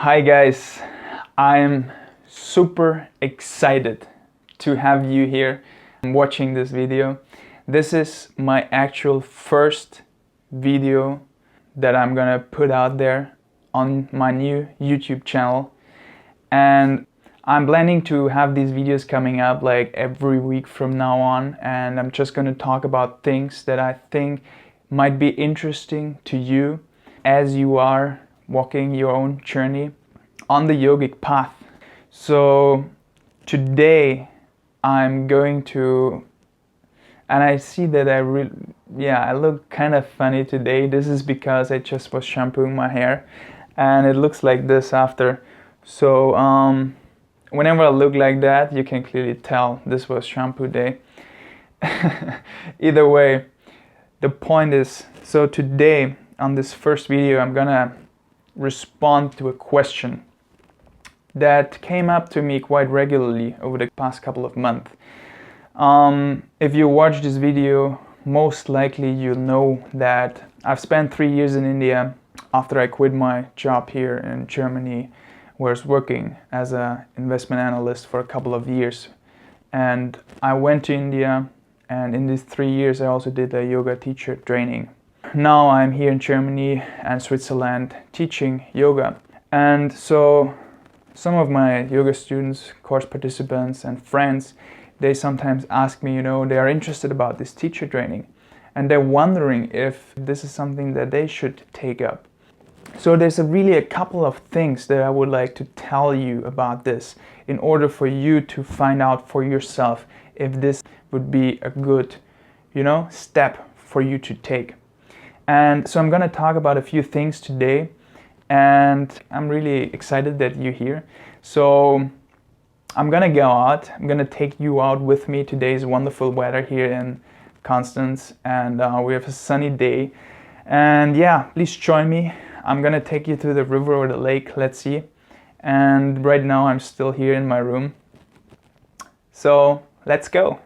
Hi guys, I'm super excited to have you here watching this video. This is my actual first video that I'm gonna put out there on my new YouTube channel, and I'm planning to have these videos coming up like every week from now on, and I'm just gonna talk about things that I think might be interesting to you as you are walking your own journey on the yogic path. So today I'm going to, and I see that I look kind of funny today. This is because I just was shampooing my hair and it looks like this after. So whenever I look like that, you can clearly tell this was shampoo day. Either way, the point is, so today on this first video I'm gonna respond to a question that came up to me quite regularly over the past couple of months. If you watch this video, most likely you'll know that I've spent 3 years in India after I quit my job here in Germany, where I was working as an investment analyst for a couple of years. And I went to India, and in these 3 years I also did a yoga teacher training. Now I'm here in Germany and Switzerland teaching yoga. And so some of my yoga students, course participants and friends, they sometimes ask me, they are interested about this teacher training and they're wondering if this is something that they should take up. So there's really a couple of things that I would like to tell you about this in order for you to find out for yourself if this would be a good, step for you to take. And so I'm going to talk about a few things today, and I'm really excited that you're here. So I'm going to go out. I'm going to take you out with me. Today is wonderful weather here in Konstanz, and we have a sunny day. And yeah, please join me. I'm going to take you to the river or the lake. Let's see. And right now I'm still here in my room. So let's go.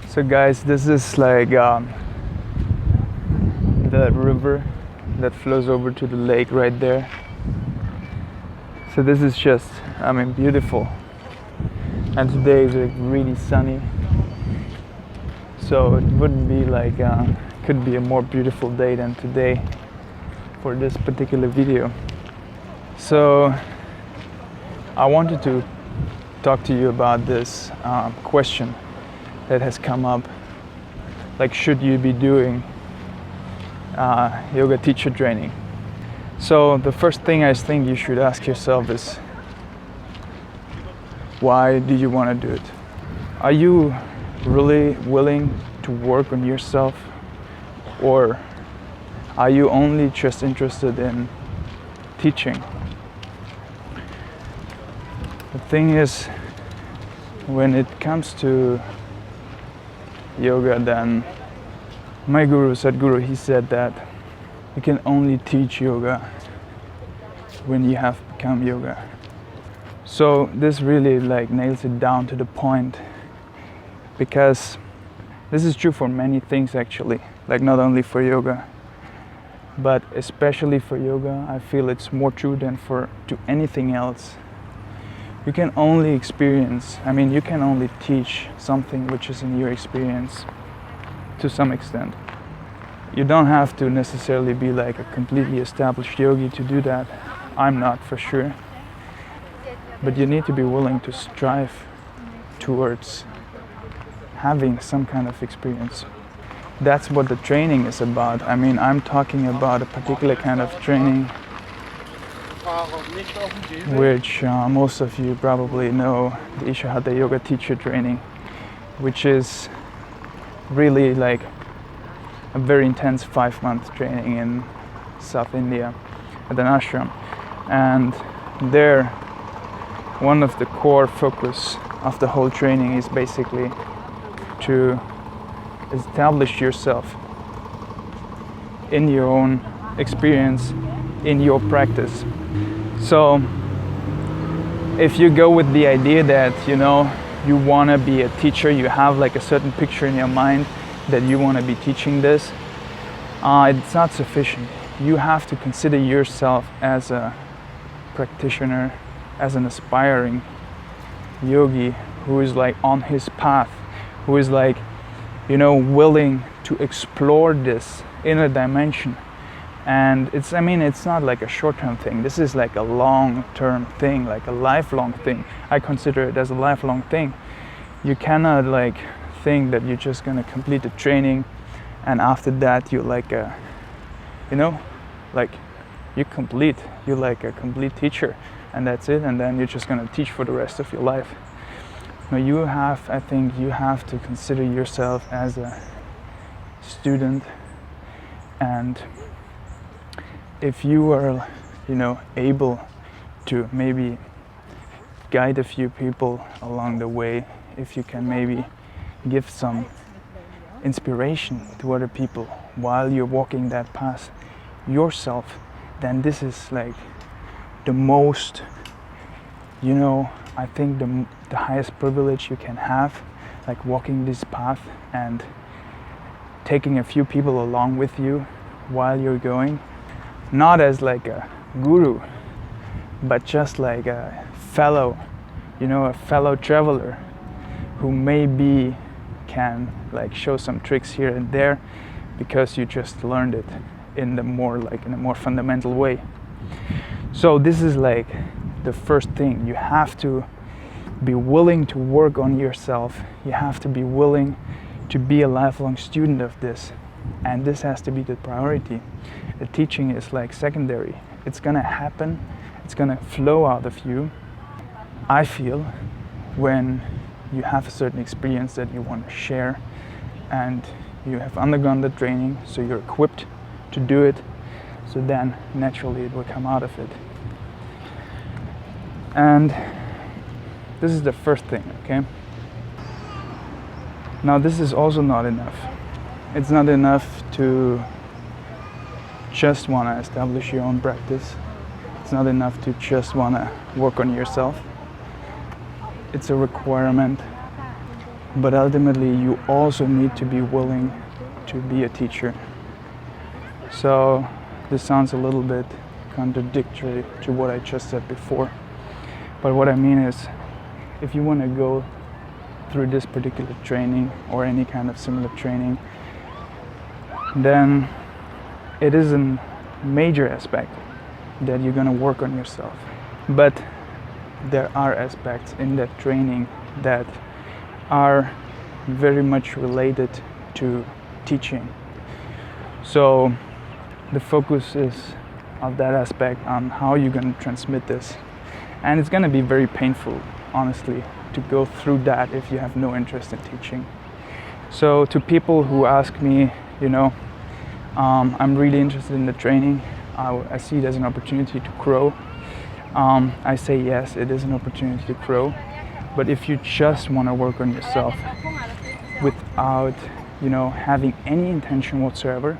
So guys, this is like the river that flows over to the lake right there. So this is just, beautiful. And today is like really sunny. So it wouldn't be like, could be a more beautiful day than today for this particular video. So I wanted to talk to you about this question that has come up, like, should you be doing yoga teacher training? So the first thing I think you should ask yourself is, why do you want to do it? Are you really willing to work on yourself, or are you only just interested in teaching? The thing is, when it comes to yoga, then my guru Sadhguru, he said that you can only teach yoga when you have become yoga. So this really nails it down to the point, because this is true for many things actually, not only for yoga, but especially for yoga. I feel it's more true than to anything else. You can only experience, you can only teach something which is in your experience to some extent. You don't have to necessarily be like a completely established yogi to do that. I'm not, for sure. But you need to be willing to strive towards having some kind of experience. That's what the training is about. I'm talking about a particular kind of training which most of you probably know, the Isha Hatha Yoga teacher training, which is really like a very intense 5-month training in South India at an ashram. And there one of the core focus of the whole training is basically to establish yourself in your own experience, in your practice. So if you go with the idea that, you know, you want to be a teacher, you have like a certain picture in your mind that you want to be teaching this, it's not sufficient. You have to consider yourself as a practitioner, as an aspiring yogi who is like on his path, who is like, you know, willing to explore this inner dimension. And it's not like a short-term thing. This is like a long-term thing, like a lifelong thing. I consider it as a lifelong thing. You cannot like think that you're just gonna complete the training and after that you're like a, you know, like you're like a complete teacher and that's it, and then you're just gonna teach for the rest of your life. No, I think you have to consider yourself as a student, and if you are, you know, able to maybe guide a few people along the way, if you can maybe give some inspiration to other people while you're walking that path yourself, then this is like the most, you know, I think the highest privilege you can have, like walking this path and taking a few people along with you while you're going, not as like a guru, but just like a fellow, you know, a fellow traveler who maybe can like show some tricks here and there because you just learned it in a more fundamental way. So this is like the first thing. You have to be willing to work on yourself. You have to be willing to be a lifelong student of this, and this has to be the priority. The teaching is like secondary. It's gonna happen, it's gonna flow out of you, I feel, when you have a certain experience that you want to share and you have undergone the training, so you're equipped to do it, so then naturally it will come out of it. And this is the first thing, okay? Now this is also not enough. It's not enough to just want to establish your own practice. It's not enough to just want to work on yourself. It's a requirement, but ultimately you also need to be willing to be a teacher. So this sounds a little bit contradictory to what I just said before, but what I mean is, if you want to go through this particular training or any kind of similar training, then it is a major aspect that you're going to work on yourself. But there are aspects in that training that are very much related to teaching. So the focus is of that aspect on how you're going to transmit this. And it's going to be very painful, honestly, to go through that if you have no interest in teaching. So to people who ask me, you know, I'm really interested in the training, I see it as an opportunity to grow. I say yes, it is an opportunity to grow. But if you just want to work on yourself without, you know, having any intention whatsoever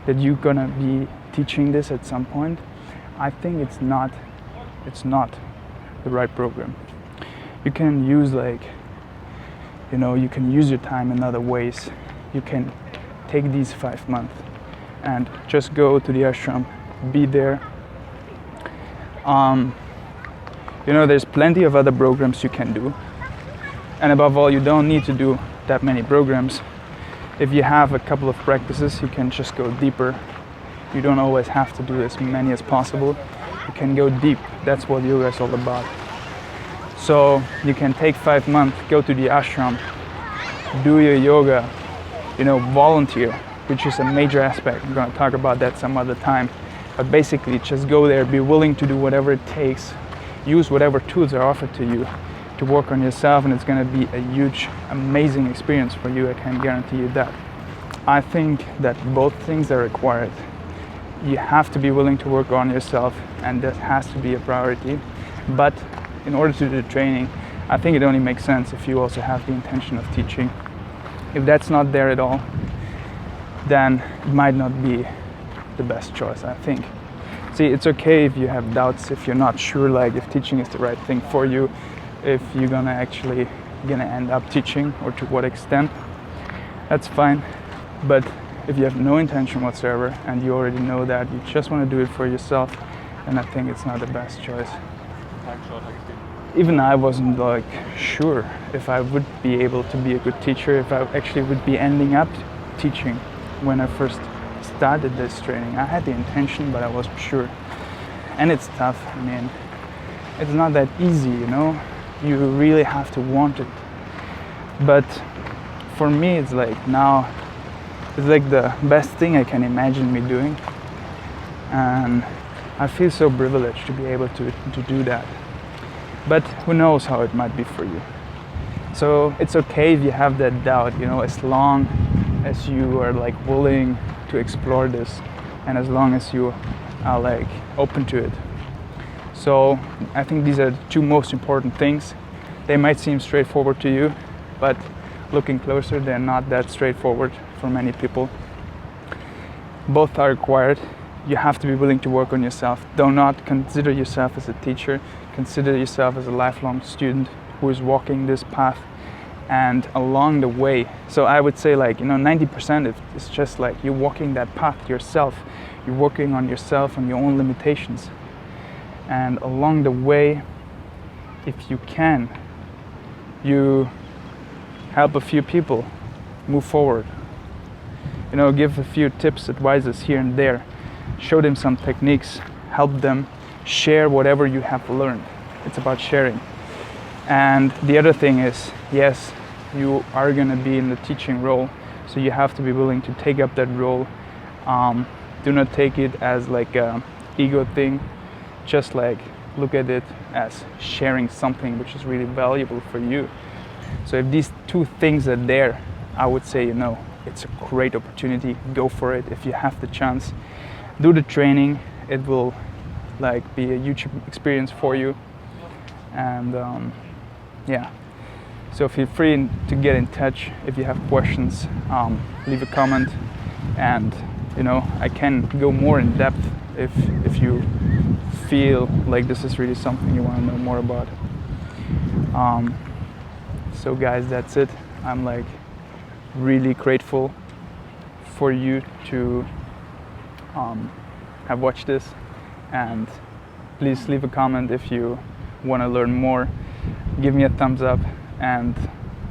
that you're gonna be teaching this at some point, I think it's not the right program. You can use you can use your time in other ways. You can take these 5 months and just go to the ashram, be there. There's plenty of other programs you can do. And above all, you don't need to do that many programs. If you have a couple of practices, you can just go deeper. You don't always have to do as many as possible. You can go deep. That's what yoga is all about. So you can take 5 months, go to the ashram, do your yoga, volunteer, which is a major aspect. I'm going to talk about that some other time. But basically, just go there, be willing to do whatever it takes, use whatever tools are offered to you to work on yourself, and it's going to be a huge, amazing experience for you. I can guarantee you that. I think that both things are required. You have to be willing to work on yourself, and that has to be a priority. But in order to do the training, I think it only makes sense if you also have the intention of teaching. If that's not there at all, then it might not be the best choice, I think. See, it's okay if you have doubts, if you're not sure like if teaching is the right thing for you, if you're gonna end up teaching or to what extent. That's fine. But if you have no intention whatsoever and you already know that, you just want to do it for yourself, then I think it's not the best choice. Even I wasn't like sure if I would be able to be a good teacher, if I actually would be ending up teaching when I first started this training. I had the intention, but I wasn't sure. And it's tough. I mean, it's not that easy, you know. You really have to want it. But for me, it's like now, it's like the best thing I can imagine me doing. And I feel so privileged to be able to do that. But who knows how it might be for you. So it's okay if you have that doubt, you know, as long as you are like willing to explore this and as long as you are like open to it. So I think these are the two most important things. They might seem straightforward to you, but looking closer, they're not that straightforward for many people. Both are required. You have to be willing to work on yourself. Do not consider yourself as a teacher. Consider yourself as a lifelong student who is walking this path. And along the way, so I would say like, 90% it's just like you're walking that path yourself. You're working on yourself, on your own limitations. And along the way, if you can, you help a few people move forward. Give a few tips, advices here and there. Show them some techniques, help them share whatever you have learned. It's about sharing. And the other thing is, yes, you are going to be in the teaching role, so you have to be willing to take up that role. Do not take it as like a ego thing. Just like look at it as sharing something which is really valuable for you. So if these two things are there, I would say, it's a great opportunity. Go for it if you have the chance. Do the training. It will like be a huge experience for you. And so feel free to get in touch if you have questions. Leave a comment, and I can go more in depth if you feel like this is really something you want to know more about. So guys, that's it. I'm like really grateful for you to have watched this, and please leave a comment if you want to learn more. Give me a thumbs up and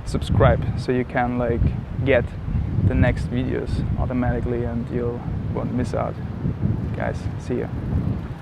subscribe so you can like get the next videos automatically and you won't miss out. Guys, see ya.